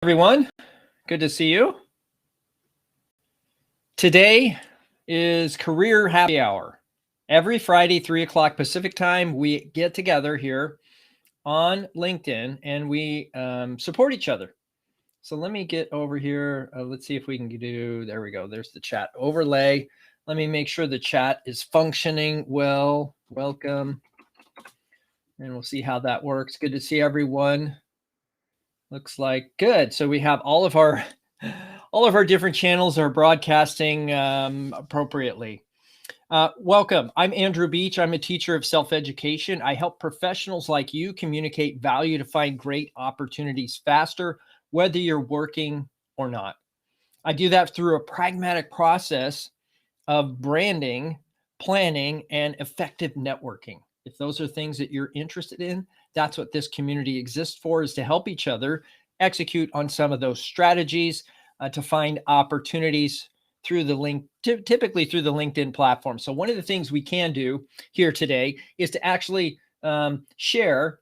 Everyone, good to see you. Today is Career Happy Hour. Every Friday, 3 o'clock Pacific time, we get together here on LinkedIn and we support each other. So let me get over here. Let's see if we can do, there we go. There's the chat overlay. Let me make sure the chat is functioning well. Welcome. And we'll see how that works. Good to see everyone. Looks like good. So we have all of our different channels are broadcasting appropriately. Welcome. I'm Andrew Beach. I'm a teacher of self-education. I help professionals like you communicate value to find great opportunities faster, whether you're working or not. I do that through a pragmatic process of branding, planning, and effective networking. If those are things that you're interested in, that's what this community exists for, is to help each other execute on some of those strategies to find opportunities through the link, typically through the LinkedIn platform. So one of the things we can do here today is to actually share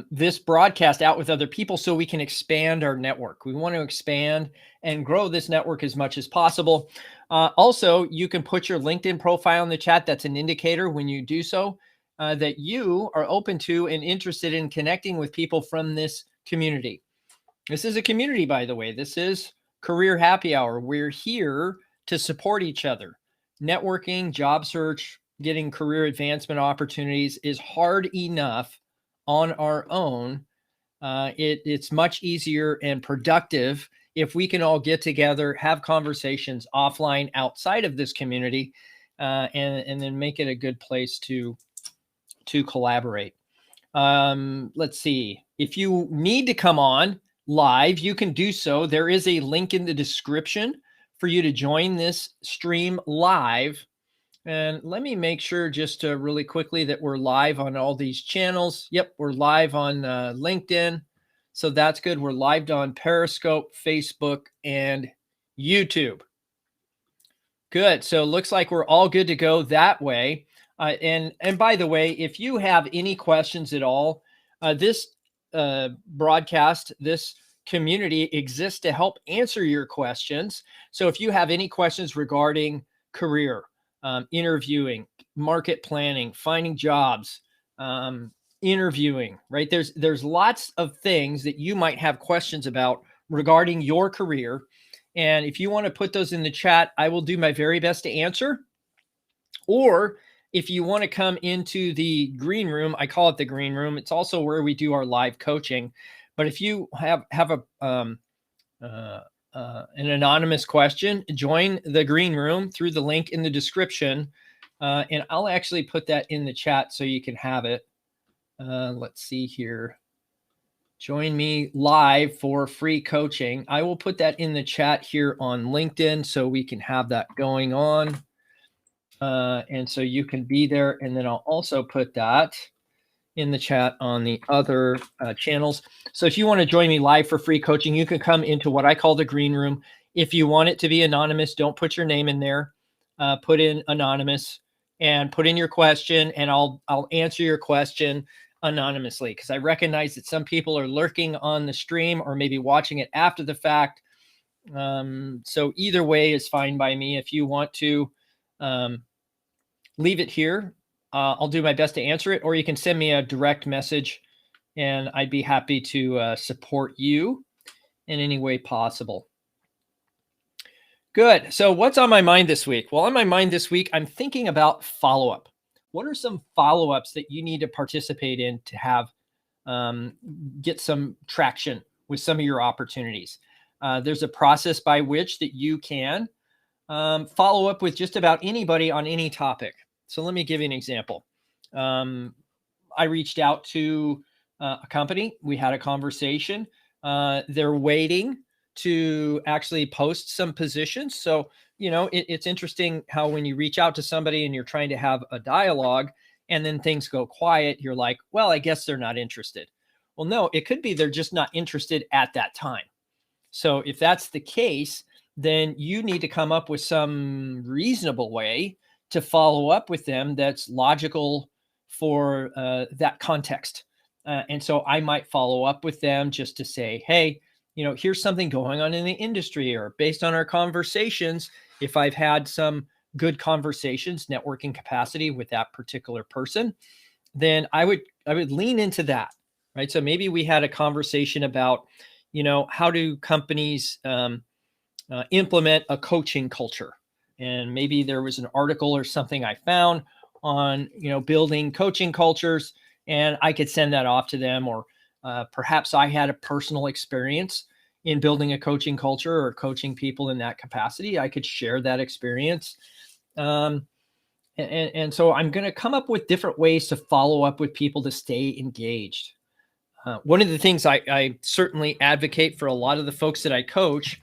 this broadcast out with other people so we can expand our network. We want to expand and grow this network as much as possible. Also, you can put your LinkedIn profile in the chat. That's an indicator when you do so that you are open to and interested in connecting with people from this community. This is a community, by the way. This is Career Happy Hour. We're here to support each other. Networking, job search, getting career advancement opportunities is hard enough on our own. It's much easier and productive if we can all get together, have conversations offline outside of this community, and then make it a good place to collaborate. Let's see. If you need to come on live, you can do so. There is a link in the description for you to join this stream live. And let me make sure just really quickly that we're live on all these channels. Yep, we're live on LinkedIn. So that's good. We're live on Periscope, Facebook, and YouTube. Good. So it looks like we're all good to go that way. And by the way, if you have any questions at all, this broadcast, this community exists to help answer your questions. So if you have any questions regarding career, interviewing, market planning, finding jobs, interviewing, right? There's lots of things that you might have questions about regarding your career. And if you want to put those in the chat, I will do my very best to answer. Or if you want to come into the green room, I call it the green room. It's also where we do our live coaching. But if you have an anonymous question, join the green room through the link in the description. And I'll actually put that in the chat so you can have it. Let's see here. Join me live for free coaching. I will put that in the chat here on LinkedIn so we can have that going on. And so you can be there. And then I'll also put that in the chat on the other channels. So if you want to join me live for free coaching, you can come into what I call the green room. If you want it to be anonymous, don't put your name in there. Put in anonymous and put in your question, and I'll answer your question anonymously, because I recognize that some people are lurking on the stream or maybe watching it after the fact. So either way is fine by me. If you want to leave it here, I'll do my best to answer it, or you can send me a direct message and I'd be happy to support you in any way possible. Good. So what's on my mind this week? Well, on my mind this week, I'm thinking about follow-up. What are some follow-ups that you need to participate in to have get some traction with some of your opportunities? There's a process by which that you can follow up with just about anybody on any topic. So let me give you an example. I reached out to a company. We had a conversation. They're waiting to actually post some positions. So, you know, it's interesting how when you reach out to somebody and you're trying to have a dialogue and then things go quiet, you're like, well, I guess they're not interested. Well, no, it could be they're just not interested at that time. So if that's the case, then you need to come up with some reasonable way to follow up with them that's logical for that context. And so I might follow up with them just to say, hey, here's something going on in the industry, or based on our conversations, if I've had some good conversations, networking capacity with that particular person, then I would lean into that, right? So maybe we had a conversation about, how do companies implement a coaching culture, and maybe there was an article or something I found on, building coaching cultures, and I could send that off to them, or perhaps I had a personal experience in building a coaching culture or coaching people in that capacity. I could share that experience. Um, and so I'm going to come up with different ways to follow up with people to stay engaged. One of the things I certainly advocate for a lot of the folks that I coach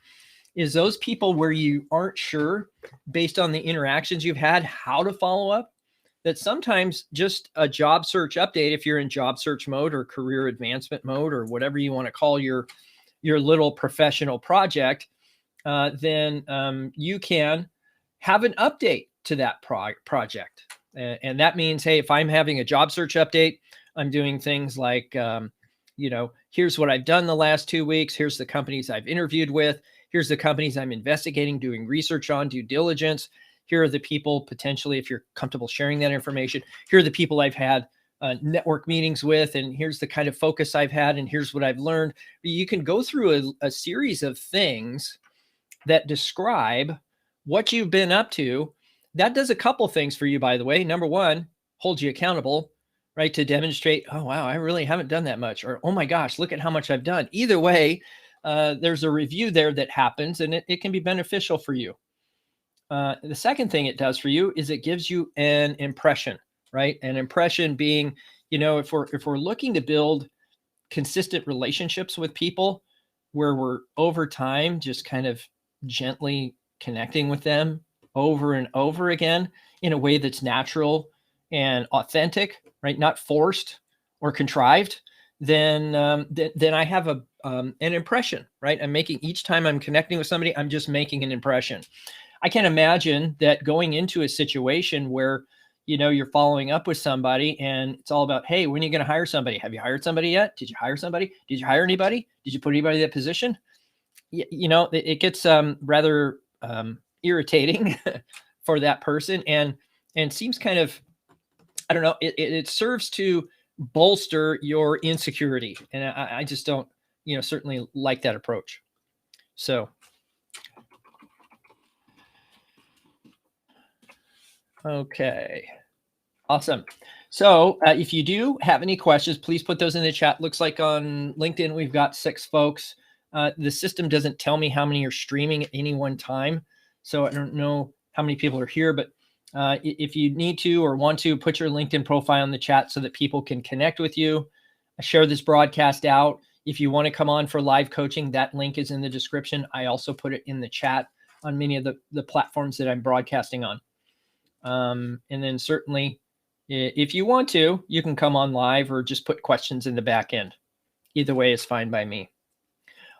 is those people where you aren't sure, based on the interactions you've had, how to follow up. That sometimes just a job search update, if you're in job search mode or career advancement mode, or whatever you want to call your little professional project, then you can have an update to that project. And that means, hey, if I'm having a job search update, I'm doing things like, here's what I've done the last 2 weeks. Here's the companies I've interviewed with. Here's the companies I'm investigating, doing research on, due diligence. Here are the people, potentially, if you're comfortable sharing that information, here are the people I've had network meetings with, and here's the kind of focus I've had, and here's what I've learned. You can go through a series of things that describe what you've been up to. That does a couple things for you, by the way. Number one, holds you accountable, right? To demonstrate, oh, wow, I really haven't done that much, or, oh my gosh, look at how much I've done. Either way, there's a review there that happens, and it can be beneficial for you. The second thing it does for you is it gives you an impression, right? An impression being, if we're looking to build consistent relationships with people, where we're over time just kind of gently connecting with them over and over again in a way that's natural and authentic, right? Not forced or contrived, then I have an impression, right? I'm making, each time I'm connecting with somebody, I'm just making an impression. I can imagine that going into a situation where, you're following up with somebody and it's all about, hey, when are you going to hire somebody? Have you hired somebody yet? Did you hire somebody? Did you hire anybody? Did you put anybody in that position? It gets rather irritating for that person, and seems kind of, I don't know, it serves to bolster your insecurity. And I just don't, certainly like that approach. So, okay. Awesome. So if you do have any questions, please put those in the chat. Looks like on LinkedIn, we've got 6 folks. The system doesn't tell me how many are streaming at any one time, so I don't know how many people are here, but if you need to or want to, put your LinkedIn profile in the chat so that people can connect with you. Share this broadcast out. If you want to come on for live coaching, that link is in the description. I also put it in the chat on many of the platforms that I'm broadcasting on. And then certainly, if you want to, you can come on live or just put questions in the back end. Either way is fine by me.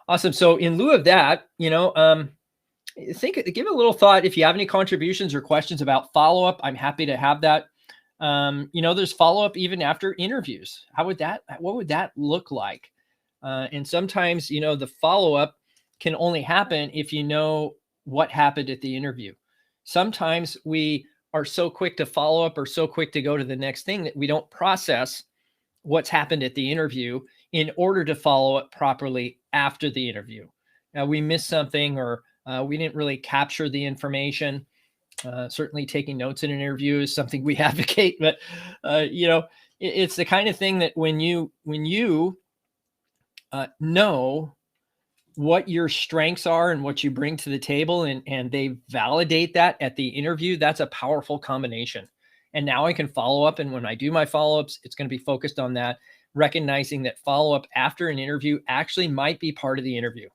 Awesome. So in lieu of that, give it a little thought. If you have any contributions or questions about follow-up, I'm happy to have that. There's follow-up even after interviews. What would that look like? And sometimes, the follow-up can only happen if you know what happened at the interview. Sometimes we are so quick to follow up or so quick to go to the next thing that we don't process what's happened at the interview in order to follow up properly after the interview. Now, we missed something, or we didn't really capture the information. Certainly taking notes in an interview is something we advocate, but it's the kind of thing that when you know what your strengths are and what you bring to the table, and they validate that at the interview, that's a powerful combination. And now I can follow up. And when I do my follow-ups, it's going to be focused on that, recognizing that follow-up after an interview actually might be part of the interview.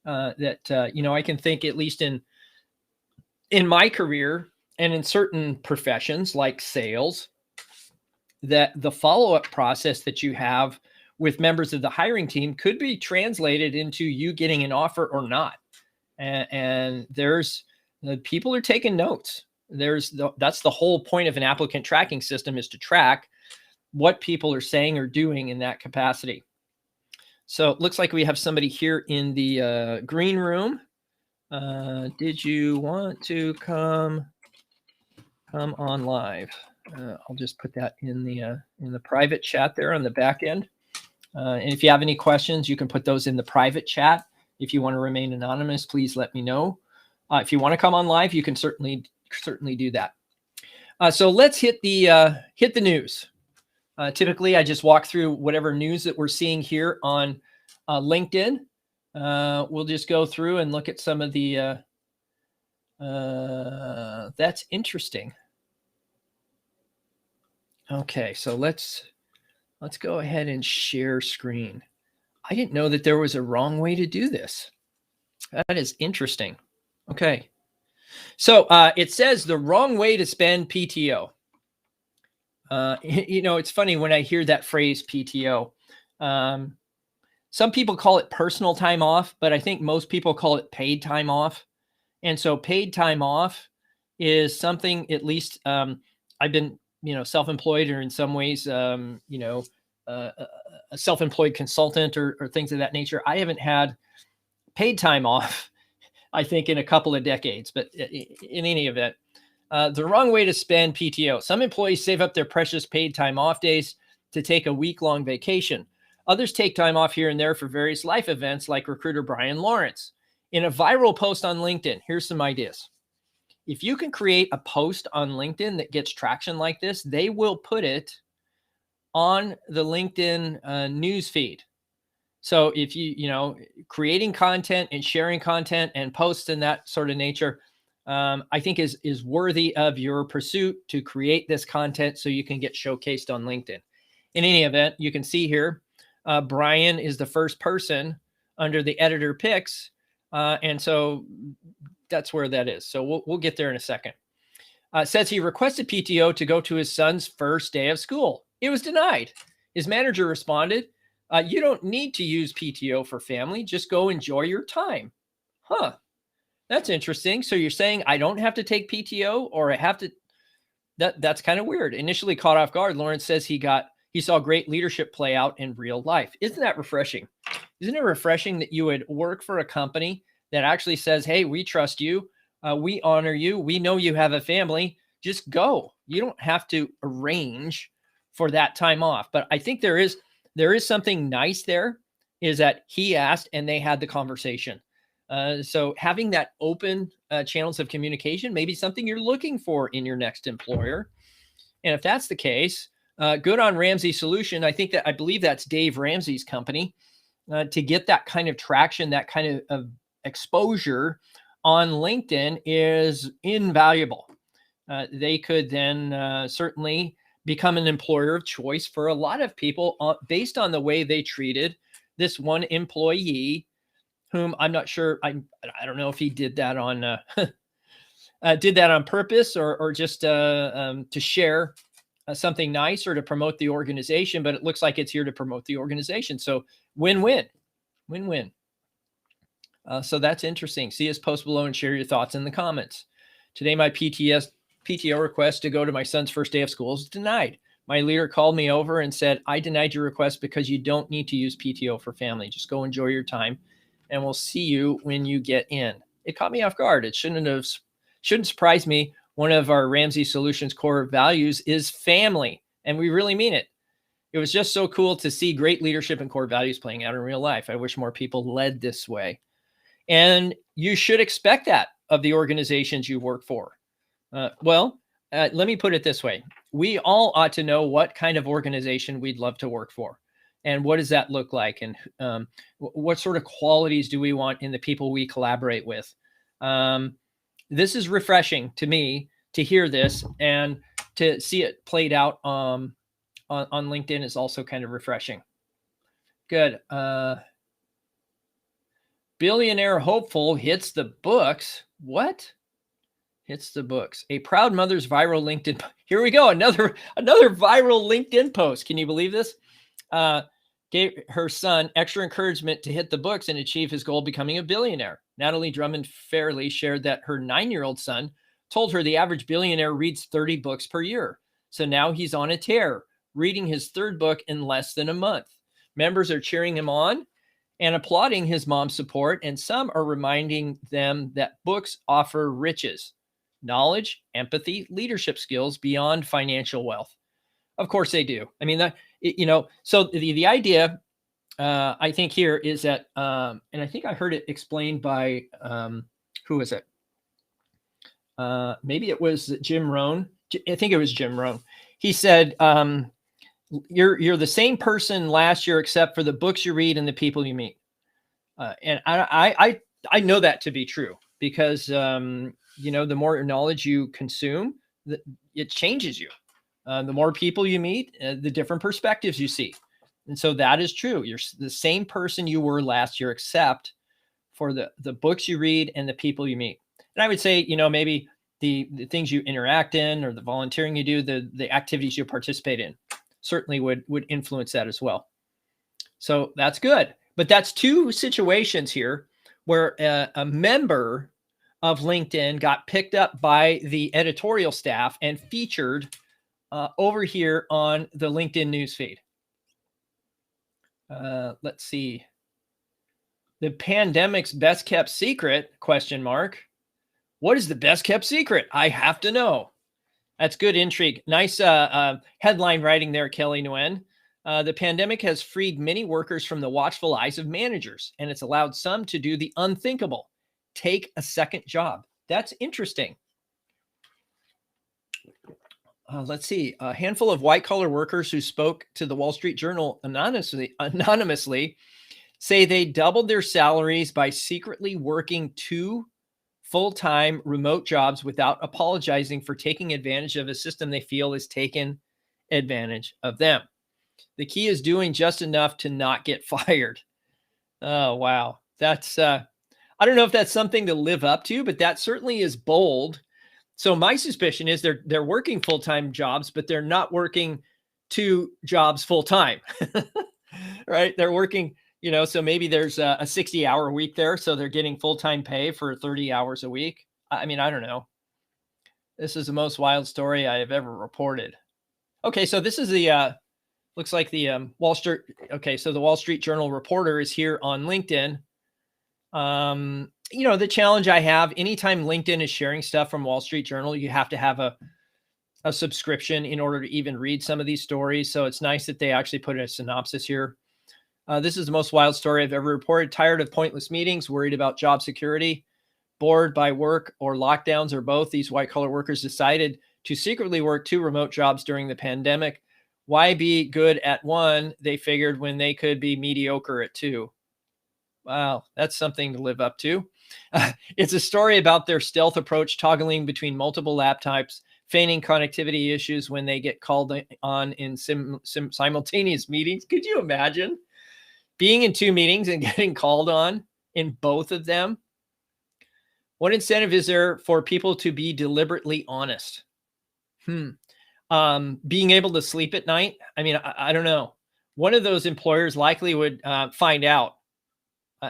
I can think, at least in my career and in certain professions like sales, that the follow-up process that you have with members of the hiring team could be translated into you getting an offer or not. And there's people are taking notes. That's the whole point of an applicant tracking system, is to track what people are saying or doing in that capacity. So it looks like we have somebody here in the green room. Did you want to come on live? I'll just put that in the private chat there on the back end. And if you have any questions, you can put those in the private chat. If you want to remain anonymous, please let me know. If you want to come on live, you can certainly do that. So let's hit the news. Typically, I just walk through whatever news that we're seeing here on LinkedIn. We'll just go through and look at some of the. That's interesting. Okay, so let's go ahead and share screen. I didn't know that there was a wrong way to do this. That is interesting. Okay. So it says the wrong way to spend PTO. It's funny when I hear that phrase PTO. Some people call it personal time off, but I think most people call it paid time off. And so paid time off is something, at least I've been, self-employed, or in some ways, a self-employed consultant or things of that nature. I haven't had paid time off, I think, in a couple of decades, but in any event, the wrong way to spend PTO. Some employees save up their precious paid time off days to take a week-long vacation. Others take time off here and there for various life events, like recruiter Brian Lawrence. In a viral post on LinkedIn, here's some ideas. If you can create a post on LinkedIn that gets traction like this, they will put it on the LinkedIn news feed. So if creating content and sharing content and posts in that sort of nature, I think is worthy of your pursuit to create this content so you can get showcased on LinkedIn. In any event, you can see here, Brian is the first person under the editor picks. And so that's where that is. So we'll get there in a second. Says he requested PTO to go to his son's first day of school. It was denied. His manager responded, you don't need to use PTO for family. Just go enjoy your time. Huh. That's interesting. So you're saying I don't have to take PTO, or I have to? That's kind of weird. Initially caught off guard, Lawrence says he saw great leadership play out in real life. Isn't that refreshing? Isn't it refreshing that you would work for a company that actually says, hey, we trust you. We honor you. We know you have a family. Just go. You don't have to arrange for that time off. But I think there is something nice there, is that he asked and they had the conversation. So having that open channels of communication may be something you're looking for in your next employer. And if that's the case, good on Ramsey Solution. I believe that's Dave Ramsey's company, to get that kind of traction, that kind of exposure on LinkedIn is invaluable. They could then certainly become an employer of choice for a lot of people based on the way they treated this one employee, whom I'm not sure. I don't know if he did that on purpose or just to share something nice or to promote the organization, but it looks like it's here to promote the organization. So win-win. So that's interesting. See his post below and share your thoughts in the comments. Today, my PTO request to go to my son's first day of school is denied. My leader called me over and said, I denied your request because you don't need to use PTO for family. Just go enjoy your time, and we'll see you when you get in. It caught me off guard. It shouldn't surprise me. One of our Ramsey Solutions core values is family, and we really mean it. It was just so cool to see great leadership and core values playing out in real life. I wish more people led this way. And you should expect that of the organizations you work for. Let me put it this way. We all ought to know what kind of organization we'd love to work for. And what does that look like? And what sort of qualities do we want in the people we collaborate with? This is refreshing to me to hear this, and to see it played out on LinkedIn is also kind of refreshing. Good. Billionaire hopeful hits the books. What? Hits the books. A proud mother's viral LinkedIn. Here we go. Another viral LinkedIn post. Can you believe this? Gave her son extra encouragement to hit the books and achieve his goal of becoming a billionaire. Natalie Drummond Fairley shared that her 9-year-old son told her the average billionaire reads 30 books per year. So now he's on a tear, reading his third book in less than a month. Members are cheering him on and applauding his mom's support, and some are reminding them that books offer riches, knowledge, empathy, leadership skills beyond financial wealth. Of course they do. I mean, so the idea, I think here is that, and I think I heard it explained by, who is it? Maybe it was Jim Rohn. I think it was Jim Rohn. He said, you're the same person last year, except for the books you read and the people you meet. And I know that to be true because, the more knowledge you consume, it changes you. The more people you meet, the different perspectives you see. And so that is true. You're the same person you were last year, except for the books you read and the people you meet. And I would say, maybe the things you interact in or the volunteering you do, the activities you participate in certainly would influence that as well. So that's good. But that's two situations here where a member of LinkedIn got picked up by the editorial staff and featured over here on the LinkedIn newsfeed. Let's see. The pandemic's best kept secret, ? What is the best kept secret? I have to know. That's good intrigue. Nice headline writing there, Kelly Nguyen. The pandemic has freed many workers from the watchful eyes of managers, and it's allowed some to do the unthinkable, take a second job. That's interesting. Let's see. A handful of white-collar workers who spoke to the Wall Street Journal anonymously say they doubled their salaries by secretly working 2 full-time remote jobs without apologizing for taking advantage of a system they feel has taken advantage of them. The key is doing just enough to not get fired. Oh, wow. That's, I don't know if that's something to live up to, but that certainly is bold. So my suspicion is they're working full-time jobs, but they're not working 2 jobs full-time, right? They're working, so maybe there's a 60-hour week there. So they're getting full-time pay for 30 hours a week. I mean, I don't know. This is the most wild story I have ever reported. Okay. So this is the, looks like the Wall Street. Okay. So the Wall Street Journal reporter is here on LinkedIn. The challenge I have anytime LinkedIn is sharing stuff from Wall Street Journal, you have to have a subscription in order to even read some of these stories. So it's nice that they actually put a synopsis here. This is the most wild story I've ever reported. Tired of pointless meetings, worried about job security, bored by work or lockdowns or both. These white-collar workers decided to secretly work 2 remote jobs during the pandemic. Why be good at one, they figured, when they could be mediocre at 2? Wow, that's something to live up to. It's a story about their stealth approach, toggling between multiple laptops, feigning connectivity issues when they get called on in simultaneous meetings. Could you imagine being in 2 meetings and getting called on in both of them? What incentive is there for people to be deliberately honest? Being able to sleep at night. I mean, I don't know. One of those employers likely would find out,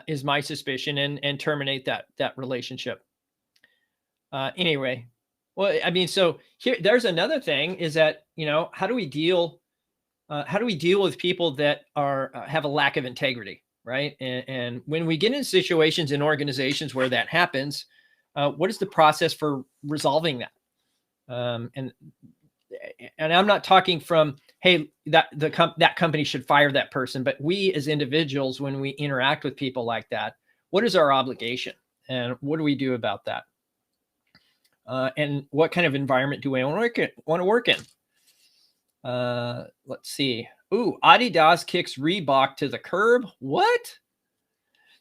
is my suspicion, and terminate that relationship. Anyway, well, I mean, so there's another thing is that, how do we deal with people that have a lack of integrity, right? And when we get in situations in organizations where that happens, what is the process for resolving that? And I'm not talking from, hey, that company should fire that person, but we as individuals, when we interact with people like that, what is our obligation, and what do we do about that? And what kind of environment do we want to work in? Let's see. Ooh, Adidas kicks Reebok to the curb. What?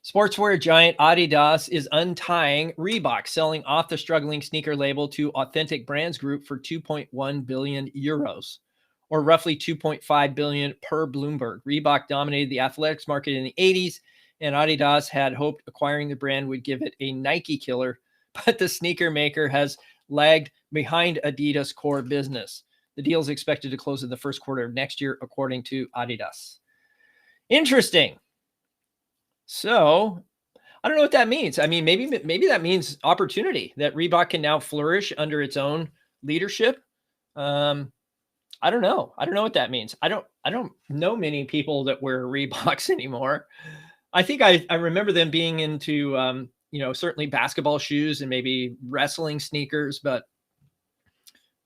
Sportswear giant Adidas is untying Reebok, selling off the struggling sneaker label to Authentic Brands Group for 2.1 billion euros, or roughly 2.5 billion per Bloomberg. Reebok dominated the athletics market in the 80s, and Adidas had hoped acquiring the brand would give it a Nike killer, but the sneaker maker has lagged behind Adidas' core business. The deal is expected to close in the first quarter of next year, according to Adidas. Interesting. So I don't know what that means. I mean, maybe that means opportunity, that Reebok can now flourish under its own leadership. I don't know. I don't know what that means. I don't know many people that wear Reeboks anymore. I think I remember them being into certainly basketball shoes and maybe wrestling sneakers, but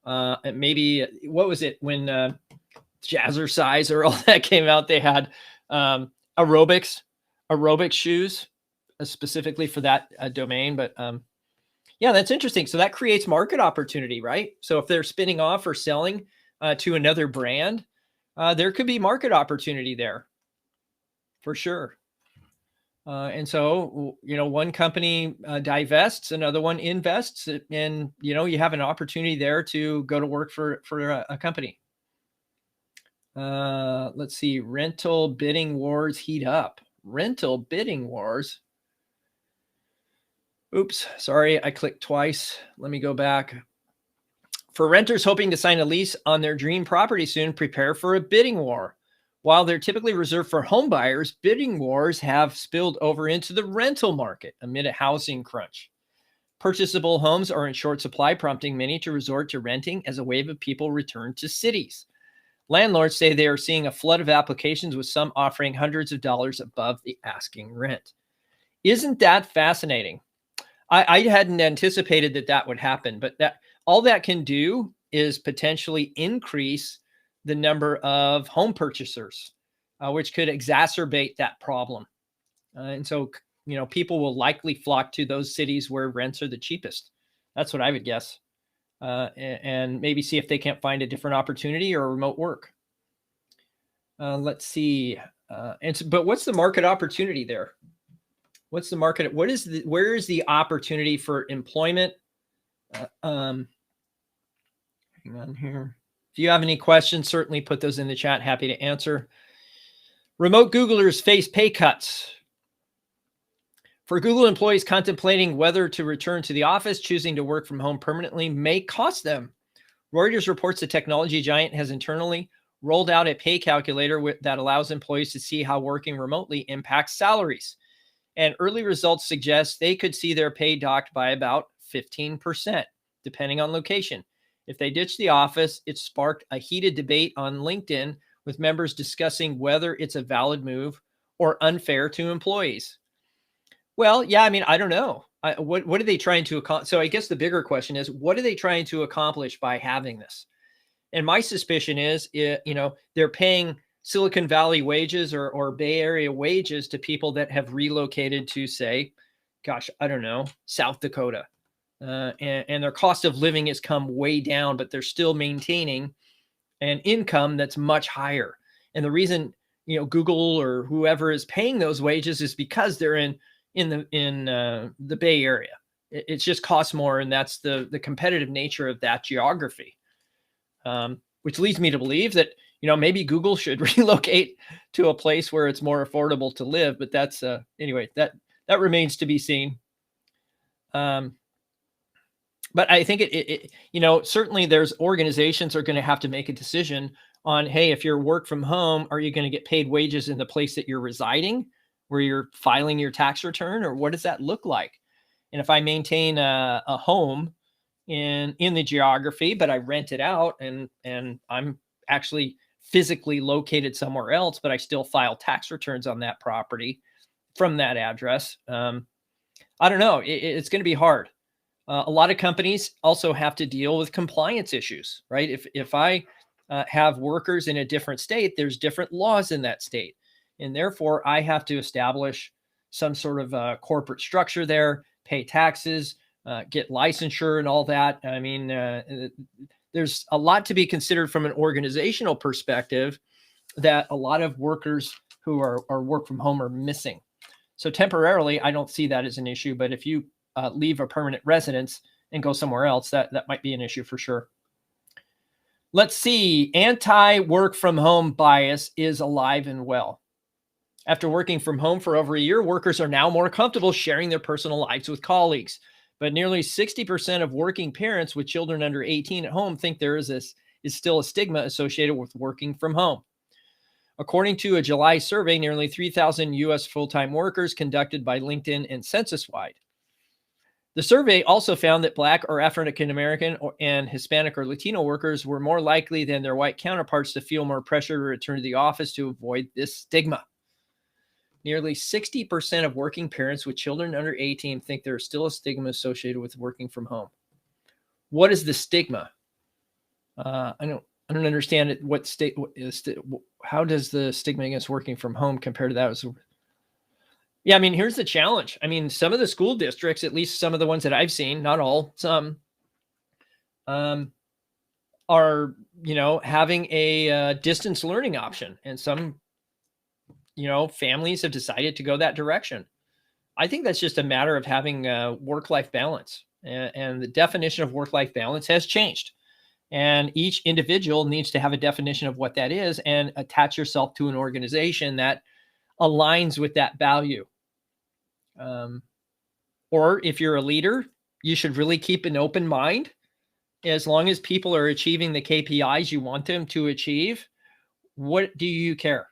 and maybe what was it when Jazzercise or all that came out? They had aerobics shoes specifically for that domain. But yeah, that's interesting. So that creates market opportunity, right? So if they're spinning off or selling to another brand, there could be market opportunity there for sure. And so, one company divests, another one invests, and you have an opportunity there to go to work for a company. Let's see, rental bidding wars heat up. Rental bidding wars. Oops, sorry, I clicked twice. Let me go back. For renters hoping to sign a lease on their dream property soon, prepare for a bidding war. While they're typically reserved for home buyers, bidding wars have spilled over into the rental market amid a housing crunch. Purchasable homes are in short supply, prompting many to resort to renting as a wave of people return to cities. Landlords say they are seeing a flood of applications, with some offering hundreds of dollars above the asking rent. Isn't that fascinating? I hadn't anticipated that would happen, but that all that can do is potentially increase the number of home purchasers, which could exacerbate that problem. And so, people will likely flock to those cities where rents are the cheapest. That's what I would guess. And maybe see if they can't find a different opportunity or remote work. Let's see. But what's the market opportunity there? What's the market? Where is the opportunity for employment? Hang on here. If you have any questions, certainly put those in the chat. Happy to answer. Remote Googlers face pay cuts. For Google employees contemplating whether to return to the office, choosing to work from home permanently may cost them. Reuters reports the technology giant has internally rolled out a pay calculator that allows employees to see how working remotely impacts salaries. And early results suggest they could see their pay docked by about 15%, depending on location. If they ditch the office, it sparked a heated debate on LinkedIn, with members discussing whether it's a valid move or unfair to employees. Well, yeah, I mean, I don't know. What are they trying to accomplish? So I guess the bigger question is, what are they trying to accomplish by having this? And my suspicion is, they're paying Silicon Valley wages or Bay Area wages to people that have relocated to, say, gosh, I don't know, South Dakota. And their cost of living has come way down, but they're still maintaining an income that's much higher. And the reason, Google or whoever is paying those wages is because they're in the Bay Area. It just costs more, and that's the competitive nature of that geography. Which leads me to believe that, maybe Google should relocate to a place where it's more affordable to live. But that's anyway, that remains to be seen. But I think certainly there's organizations are going to have to make a decision on, hey, if you're work from home, are you going to get paid wages in the place that you're residing, where you're filing your tax return, or what does that look like? And if I maintain a home in the geography, but I rent it out and I'm actually physically located somewhere else, but I still file tax returns on that property from that address. I don't know. It's going to be hard. A lot of companies also have to deal with compliance issues, right? If I have workers in a different state, there's different laws in that state. And therefore, I have to establish some sort of corporate structure there, pay taxes, get licensure and all that. I mean, there's a lot to be considered from an organizational perspective that a lot of workers who are work from home are missing. So temporarily, I don't see that as an issue. But if you leave a permanent residence and go somewhere else, that might be an issue for sure. Let's see. Anti-work from home bias is alive and well. After working from home for over a year, workers are now more comfortable sharing their personal lives with colleagues. But nearly 60% of working parents with children under 18 at home think there is still a stigma associated with working from home. According to a July survey, nearly 3,000 U.S. full-time workers conducted by LinkedIn and Censuswide The survey also found that Black or African American and Hispanic or Latino workers were more likely than their white counterparts to feel more pressure to return to the office to avoid this stigma. Nearly 60% of working parents with children under 18 think there is still a stigma associated with working from home. What is the stigma? I don't understand it. How does the stigma against working from home compare to that? Yeah, I mean, here's the challenge. I mean, some of the school districts, at least some of the ones that I've seen, not all, some, are, having a distance learning option, and some, families have decided to go that direction. I think that's just a matter of having a work-life balance, and the definition of work-life balance has changed. And each individual needs to have a definition of what that is and attach yourself to an organization that aligns with that value. Or if you're a leader, you should really keep an open mind. As long as people are achieving the KPIs you want them to achieve, what do you care?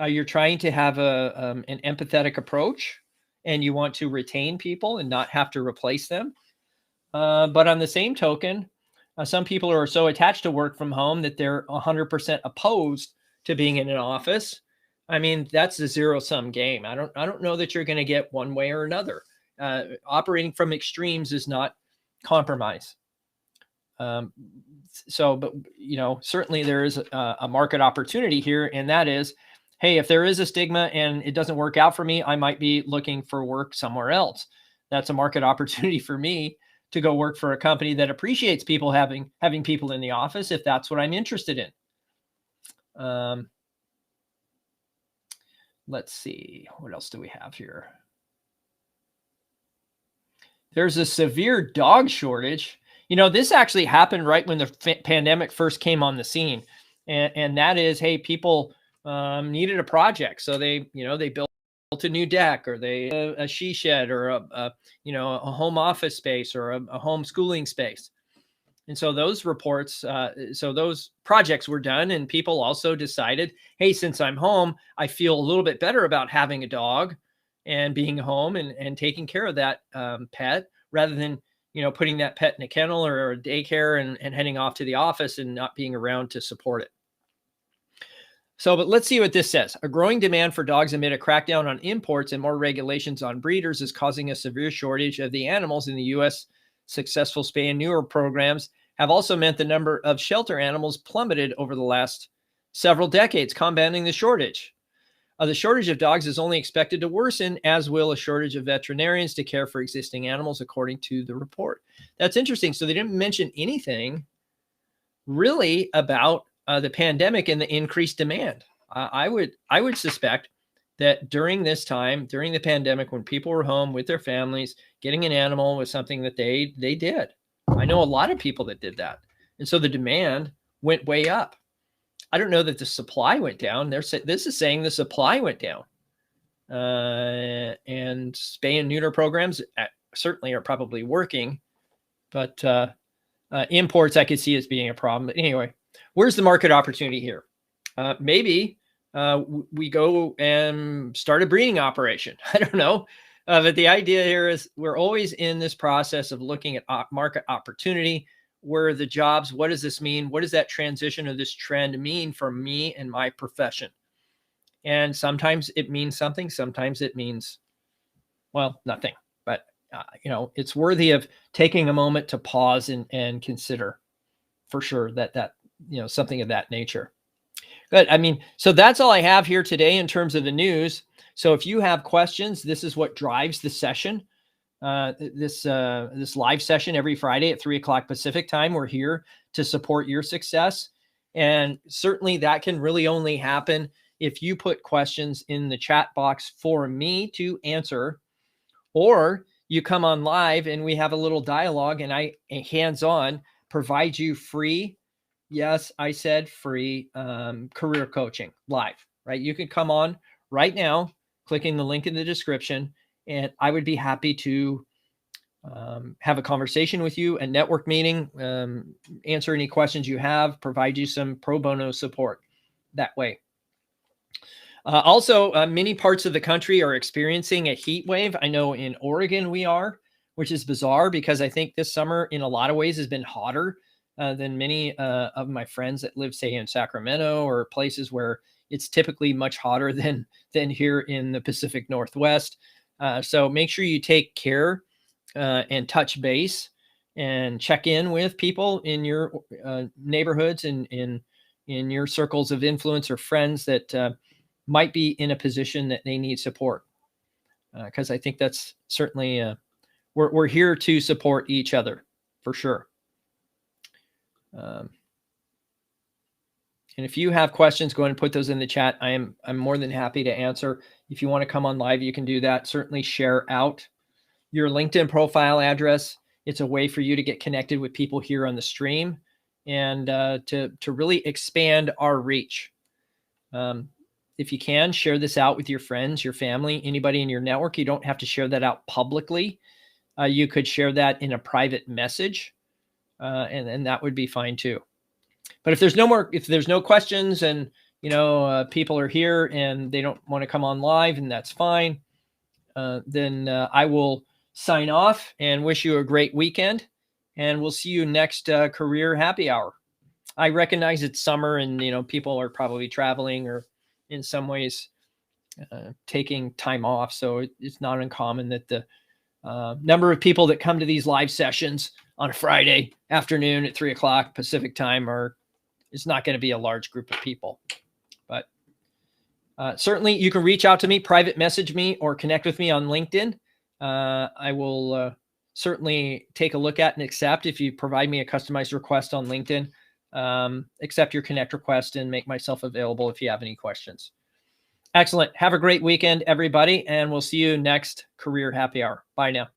You're trying to have an empathetic approach, and you want to retain people and not have to replace them. But on the same token, some people are so attached to work from home that they're 100% opposed to being in an office. I mean, that's a zero-sum game. I don't know that you're going to get one way or another. Operating from extremes is not compromise. But certainly there is a market opportunity here, and that is, hey, if there is a stigma and it doesn't work out for me, I might be looking for work somewhere else. That's a market opportunity for me to go work for a company that appreciates people having people in the office, if that's what I'm interested in. Let's see, what else do we have here? There's a severe dog shortage. This actually happened right when the pandemic first came on the scene. And that is, hey, people needed a project. So they built a new deck, or a she shed, or a home office space, or a home schooling space. And so those those projects were done, and people also decided, hey, since I'm home, I feel a little bit better about having a dog and being home and taking care of that pet, rather than, putting that pet in a kennel or a daycare and heading off to the office and not being around to support it. But let's see what this says. A growing demand for dogs amid a crackdown on imports and more regulations on breeders is causing a severe shortage of the animals in the U.S. Successful spay and neuter programs have also meant the number of shelter animals plummeted over the last several decades, compounding the shortage. The shortage of dogs is only expected to worsen, as will a shortage of veterinarians to care for existing animals, according to the report. That's interesting. So they didn't mention anything really about the pandemic and the increased demand. I would suspect that during this time, during the pandemic, when people were home with their families, getting an animal was something that they did. I know a lot of people that did that. And so the demand went way up. I don't know that the supply went down. This is saying the supply went down. And spay and neuter programs certainly are probably working, but imports I could see as being a problem. But anyway, where's the market opportunity here? Maybe we go and start a breeding operation. I don't know. But the idea here is we're always in this process of looking at market opportunity. Where are the jobs? What does this mean? What does that transition of this trend mean for me and my profession? And sometimes it means something. Sometimes it means, well, nothing. But, it's worthy of taking a moment to pause and consider, for sure, that something of that nature. Good. I mean, so that's all I have here today in terms of the news. So if you have questions, this is what drives the session. This live session every Friday at 3:00 Pacific time. We're here to support your success. And certainly that can really only happen if you put questions in the chat box for me to answer, or you come on live and we have a little dialogue, and I hands-on provide you free. Yes, I said free career coaching live, right? You can come on right now, clicking the link in the description, and I would be happy to have a conversation with you, a network meeting, answer any questions you have, provide you some pro bono support that way. Also, many parts of the country are experiencing a heat wave. I know in Oregon we are. which is bizarre because I think this summer in a lot of ways has been hotter than many of my friends that live, say, in Sacramento or places where it's typically much hotter than here in the Pacific Northwest. So make sure you take care and touch base and check in with people in your neighborhoods and in your circles of influence or friends that might be in a position that they need support. Because I think that's certainly we're here to support each other for sure. And if you have questions, go ahead and put those in the chat. I'm more than happy to answer. If you want to come on live, you can do that. Certainly share out your LinkedIn profile address. It's a way for you to get connected with people here on the stream and to really expand our reach. If you can, share this out with your friends, your family, anybody in your network. You don't have to share that out publicly. You could share that in a private message, and that would be fine too. But if there's no questions and people are here and they don't want to come on live, and that's fine, then I will sign off and wish you a great weekend, and we'll see you next career happy hour. I recognize it's summer and people are probably traveling or in some ways taking time off, so it's not uncommon that the number of people that come to these live sessions on a Friday afternoon at 3 o'clock Pacific time it's not going to be a large group of people. But certainly you can reach out to me, private message me, or connect with me on LinkedIn. I will certainly take a look at and accept if you provide me a customized request on LinkedIn. Accept your connect request and make myself available if you have any questions. Excellent. Have a great weekend, everybody, and we'll see you next Career Happy Hour. Bye now.